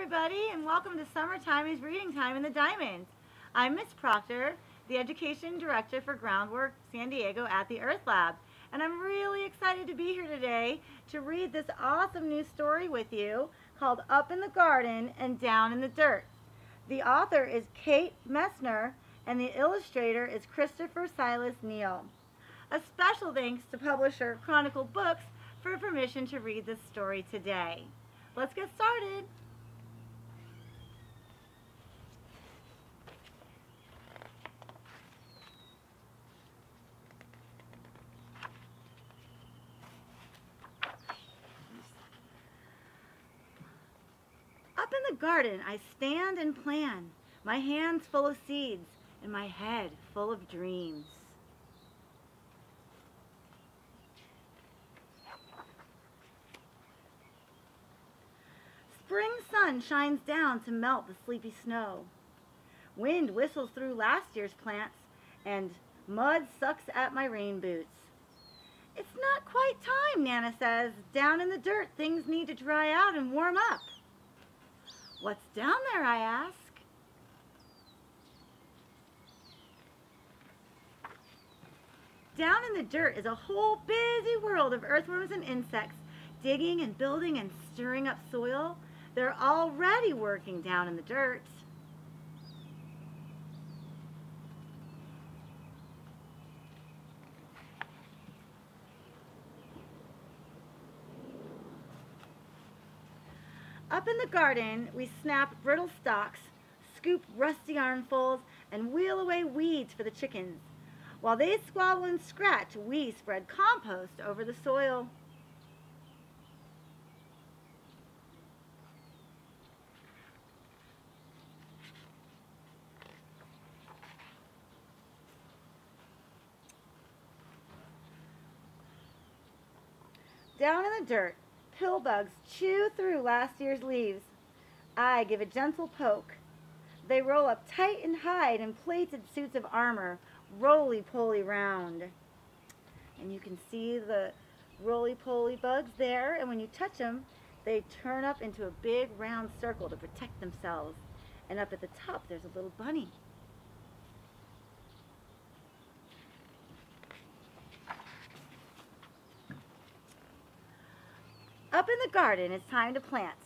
everybody, and welcome to Summertime is Reading Time in the Diamonds. I'm Miss Proctor, the Education Director for GroundWork San Diego at the EarthLab, and I'm really excited to be here today to read this awesome new story with you called Up in the Garden and Down in the Dirt. The author is Kate Messner, and the illustrator is Christopher Silas Neal. A special thanks to publisher Chronicle Books for permission to read this story today. Let's get started. Up in the garden I stand and plan, my hands full of seeds and my head full of dreams. Spring sun shines down to melt the sleepy snow. Wind whistles through last year's plants, and mud sucks at my rain boots. It's not quite time, Nana says. Down in the dirt, things need to dry out and warm up. What's down there, I ask? Down in the dirt is a whole busy world of earthworms and insects, digging and building and stirring up soil. They're already working down in the dirt. Up in the garden, we snap brittle stalks, scoop rusty armfuls, and wheel away weeds for the chickens. While they squabble and scratch, we spread compost over the soil. Down in the dirt, pill bugs chew through last year's leaves. I give a gentle poke. They roll up tight and hide in plated suits of armor, roly-poly round. And you can see the roly-poly bugs there, and when you touch them, they turn up into a big round circle to protect themselves. And up at the top, there's a little bunny. Up in the garden, it's time to plant.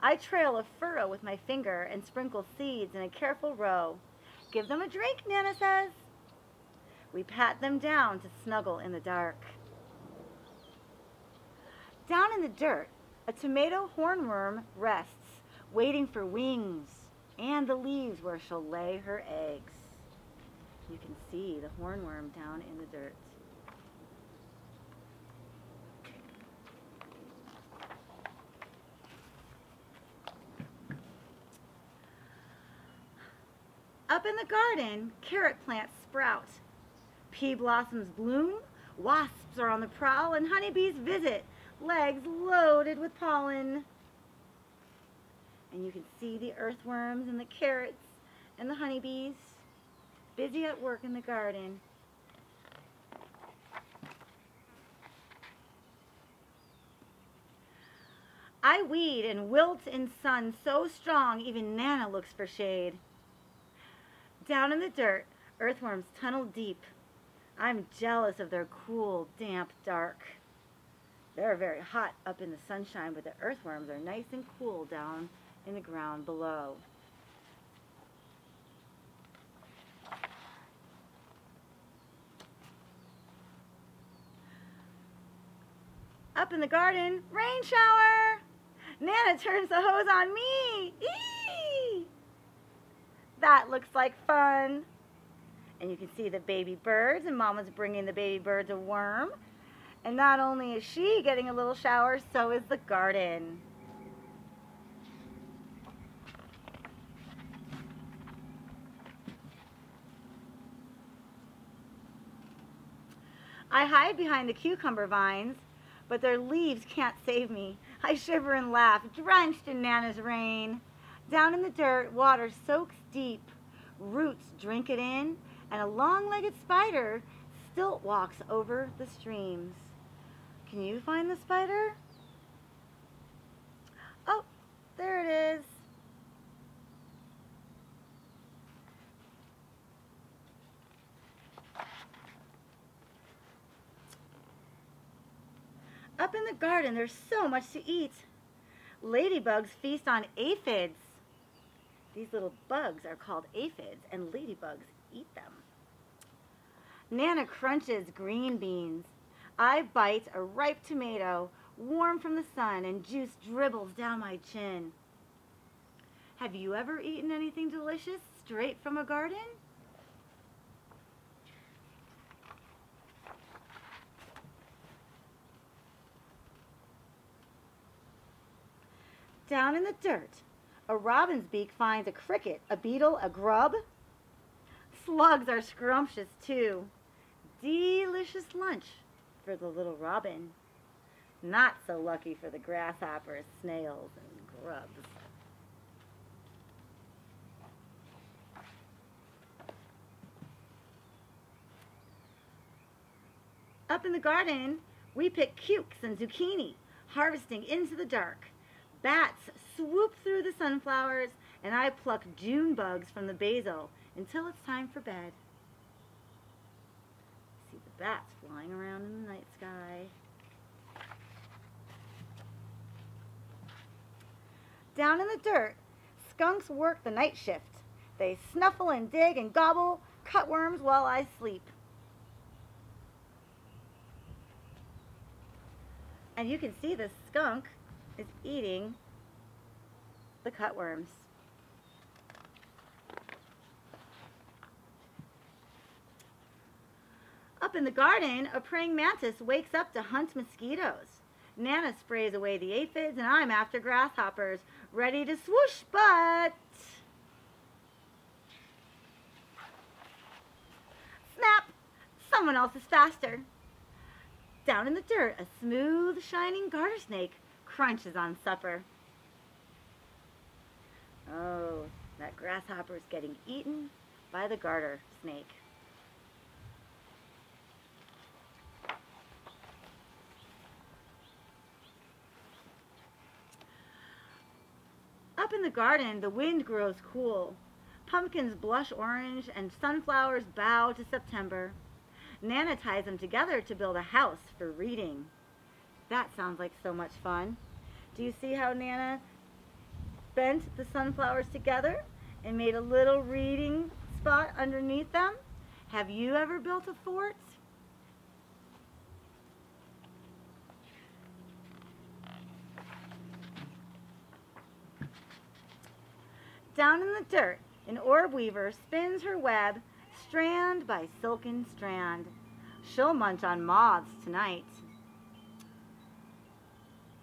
I trail a furrow with my finger and sprinkle seeds in a careful row. Give them a drink, Nana says. We pat them down to snuggle in the dark. Down in the dirt, a tomato hornworm rests, waiting for wings and the leaves where she'll lay her eggs. You can see the hornworm down in the dirt. Up in the garden, carrot plants sprout. Pea blossoms bloom, wasps are on the prowl, and honeybees visit, legs loaded with pollen. And you can see the earthworms and the carrots and the honeybees busy at work in the garden. I weed and wilt in sun so strong even Nana looks for shade. Down in the dirt, earthworms tunnel deep. I'm jealous of their cool, damp dark. They're very hot up in the sunshine, but the earthworms are nice and cool down in the ground below. Up in the garden, rain shower! Nana turns the hose on me! Eee! That looks like fun. And you can see the baby birds, and Mama's bringing the baby birds a worm. And not only is she getting a little shower, so is the garden. I hide behind the cucumber vines, but their leaves can't save me. I shiver and laugh, drenched in Nana's rain. Down in the dirt, water soaks deep. Roots drink it in, and a long-legged spider stilt walks over the streams. Can you find the spider? Oh, there it Up in the garden, there's so much to eat. Ladybugs feast on aphids. These little bugs are called aphids, and ladybugs eat them. Nana crunches green beans. I bite a ripe tomato, warm from the sun, and juice dribbles down my chin. Have you ever eaten anything delicious straight from a garden? Down in the dirt, a robin's beak finds a cricket, a beetle, a grub. Slugs are scrumptious too. Delicious lunch for the little robin. Not so lucky for the grasshoppers, snails, and grubs. Up in the garden, we pick cukes and zucchini, harvesting into the dark. Bats swoop through the sunflowers, and I pluck June bugs from the basil until it's time for bed. See the bats flying around in the night sky. Down in the dirt, skunks work the night shift. They snuffle and dig and gobble cutworms while I sleep. And you can see the skunk is eating the cutworms. Up in the garden, a praying mantis wakes up to hunt mosquitoes. Nana sprays away the aphids, and I'm after grasshoppers, ready to swoosh, but... Snap! Someone else is faster. Down in the dirt, a smooth, shining garter snake crunches on supper. Oh, that grasshopper is getting eaten by the garter snake. Up in the garden, the wind grows cool. Pumpkins blush orange and sunflowers bow to September. Nana ties them together to build a house for reading. That sounds like so much fun. Do you see how Nana bent the sunflowers together and made a little reading spot underneath them? Have you ever built a fort? Down in the dirt, an orb weaver spins her web strand by silken strand. She'll munch on moths tonight.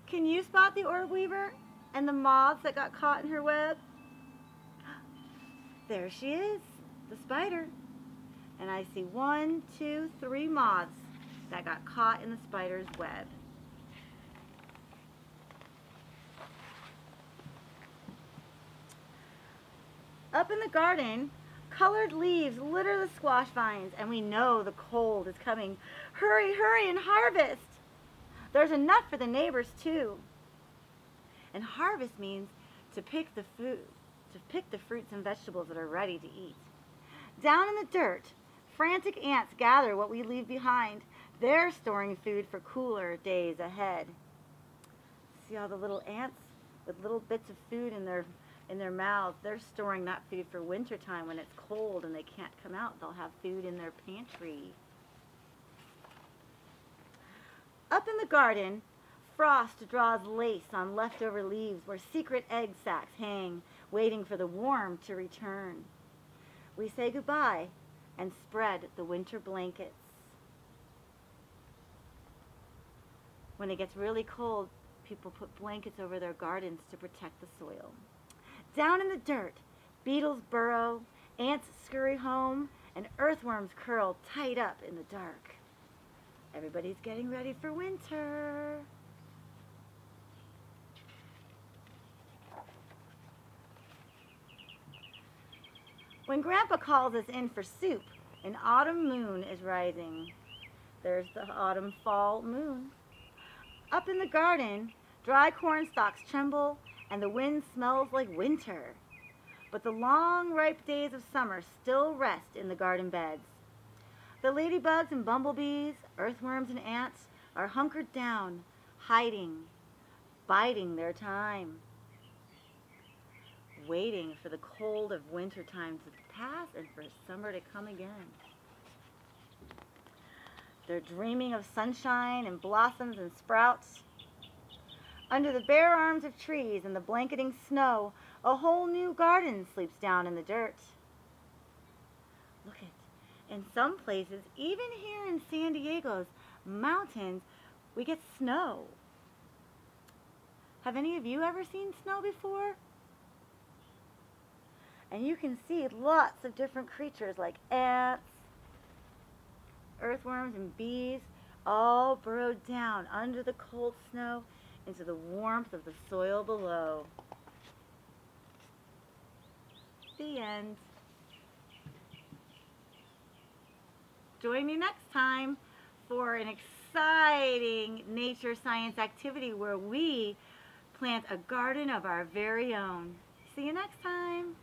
Can you spot the orb weaver and the moths that got caught in her web? There she is, the spider. And I see 1, 2, 3 moths that got caught in the spider's web. Up in the garden, colored leaves litter the squash vines, and we know the cold is coming. Hurry, hurry, and harvest! There's enough for the neighbors, too. And harvest means to pick the fruits and vegetables that are ready to eat. Down in the dirt, frantic ants gather what we leave behind. They're storing food for cooler days ahead. See all the little ants with little bits of food in their mouths? They're storing that food for wintertime when it's cold and they can't come out. They'll have food in their pantry. Up in the garden, frost draws lace on leftover leaves where secret egg sacs hang, waiting for the warm to return. We say goodbye and spread the winter blankets. When it gets really cold, people put blankets over their gardens to protect the soil. Down in the dirt, beetles burrow, ants scurry home, and earthworms curl tight up in the dark. Everybody's getting ready for winter. When Grandpa calls us in for soup, an autumn moon is rising. There's the autumn fall moon. Up in the garden, dry corn stalks tremble, and the wind smells like winter. But the long, ripe days of summer still rest in the garden beds. The ladybugs and bumblebees, earthworms and ants are hunkered down, hiding, biding their time, waiting for the cold of winter time to pass and for summer to come again. They're dreaming of sunshine and blossoms and sprouts. Under the bare arms of trees and the blanketing snow, a whole new garden sleeps down in the dirt. Look at, in some places, even here in San Diego's mountains, we get snow. Have any of you ever seen snow before? And you can see lots of different creatures like ants, earthworms, and bees, all burrowed down under the cold snow into the warmth of the soil below. The end. Join me next time for an exciting nature science activity where we plant a garden of our very own. See you next time.